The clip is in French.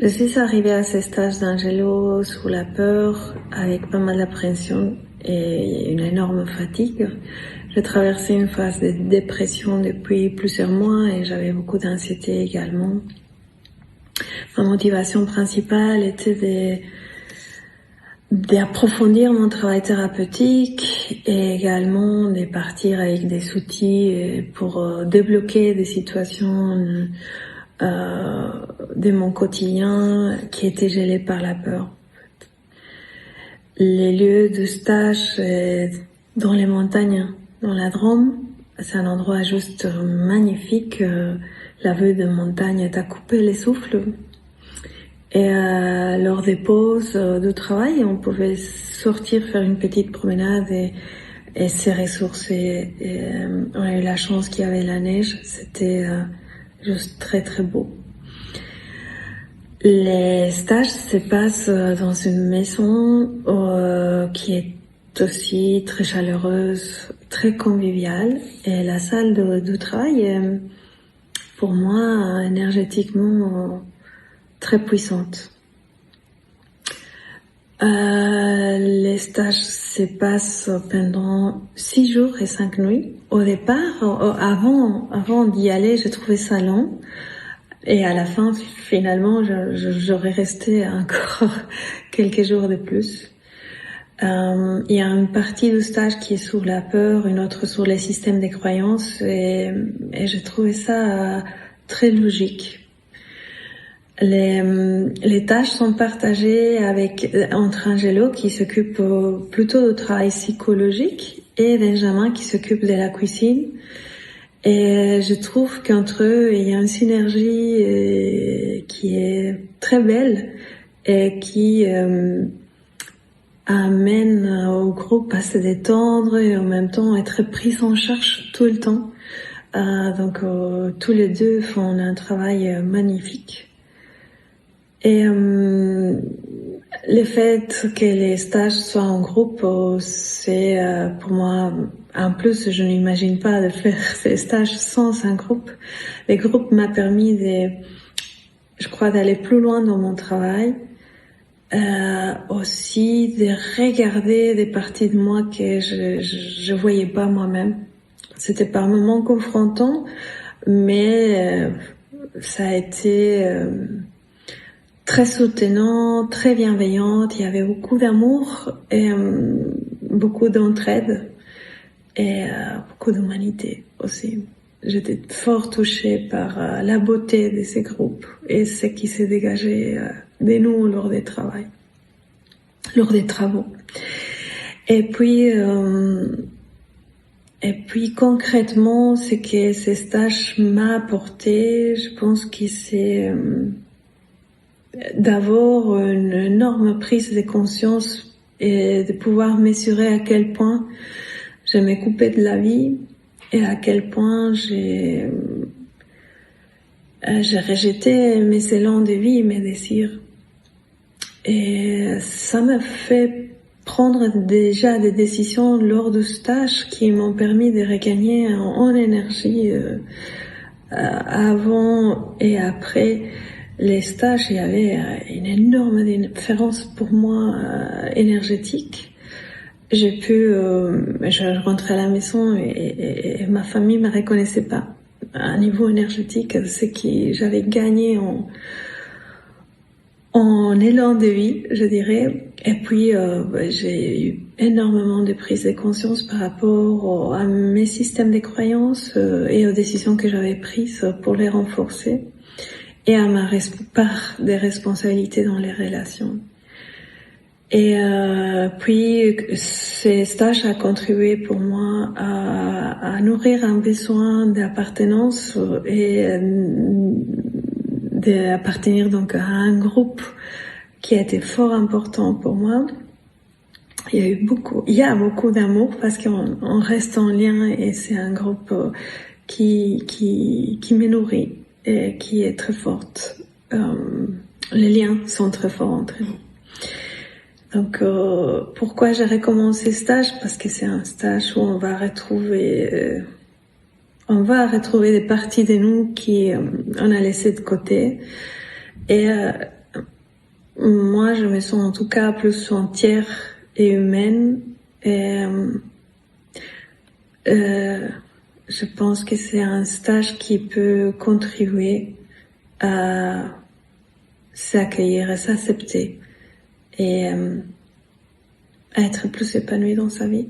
Je suis arrivée à ce stage d'Angelo sous la peur, avec pas mal d'appréhension et une énorme fatigue. Je traversais une phase de dépression depuis plusieurs mois et j'avais beaucoup d'anxiété également. Ma motivation principale était d'approfondir mon travail thérapeutique et également de partir avec des outils pour débloquer des situations de mon quotidien qui étaient gelées par la peur. Les lieux de stage dans les montagnes, dans la Drôme, c'est un endroit juste magnifique. La vue de montagne t'a coupé les souffles. Et lors des pauses de travail, on pouvait sortir faire une petite promenade et se ressourcer. Et, on a eu la chance qu'il y avait la neige. C'était juste très très beau. Les stages se passent dans une maison qui est aussi très chaleureuse, très conviviale. Et la salle de travail est pour moi énergétiquement très puissante. Les stages se passent pendant 6 jours et 5 nuits. Au départ, avant d'y aller, j'ai trouvé ça long. Et à la fin, finalement, j'aurais resté encore quelques jours de plus. Il y a une partie du stage qui est sur la peur, une autre sur les systèmes de croyances, et j'ai trouvé ça très logique. Les tâches sont partagées entre Angelo qui s'occupe plutôt du travail psychologique et Benjamin qui s'occupe de la cuisine. Et je trouve qu'entre eux, il y a une synergie qui est très belle et qui amène au groupe à se détendre et en même temps être pris en charge tout le temps. Donc tous les deux font un travail magnifique. Et le fait que les stages soient en groupe, c'est pour moi, en plus, je n'imagine pas de faire ces stages sans un groupe. Le groupe m'a permis je crois, d'aller plus loin dans mon travail, aussi de regarder des parties de moi que je voyais pas moi-même. C'était par moments confrontant, mais ça a été très soutenant, très bienveillante. Il y avait beaucoup d'amour et beaucoup d'entraide et beaucoup d'humanité aussi. J'étais fort touchée par la beauté de ces groupes et ce qui s'est dégagé de nous lors des travaux. Et puis concrètement, ce que ces stages m'a apporté, je pense que c'est d'avoir une énorme prise de conscience et de pouvoir mesurer à quel point je m'ai coupée de la vie et à quel point j'ai rejeté mes élans de vie, mes désirs. Et ça m'a fait prendre déjà des décisions lors du stage qui m'ont permis de regagner en énergie avant et après les stages. Il y avait une énorme différence pour moi énergétique. Je rentrais à la maison et ma famille me reconnaissait pas. À un niveau énergétique, ce que j'avais gagné en élan de vie, je dirais. Et puis, j'ai eu énormément de prise de conscience par rapport à mes systèmes de croyances et aux décisions que j'avais prises pour les renforcer et à ma part des responsabilités dans les relations. Et puis, ces stages a contribué pour moi à nourrir un besoin d'appartenance et d'appartenir donc à un groupe qui a été fort important pour moi. Il y a beaucoup d'amour parce qu'on reste en lien et c'est un groupe qui me nourrit et qui est très forte. Les liens sont très forts entre nous. Donc, pourquoi j'ai recommencé ce stage? Parce que c'est un stage où on va retrouver des parties de nous qui on a laissé de côté. Et moi, je me sens en tout cas plus entière et humaine. Et je pense que c'est un stage qui peut contribuer à s'accueillir et s'accepter et à être plus épanoui dans sa vie.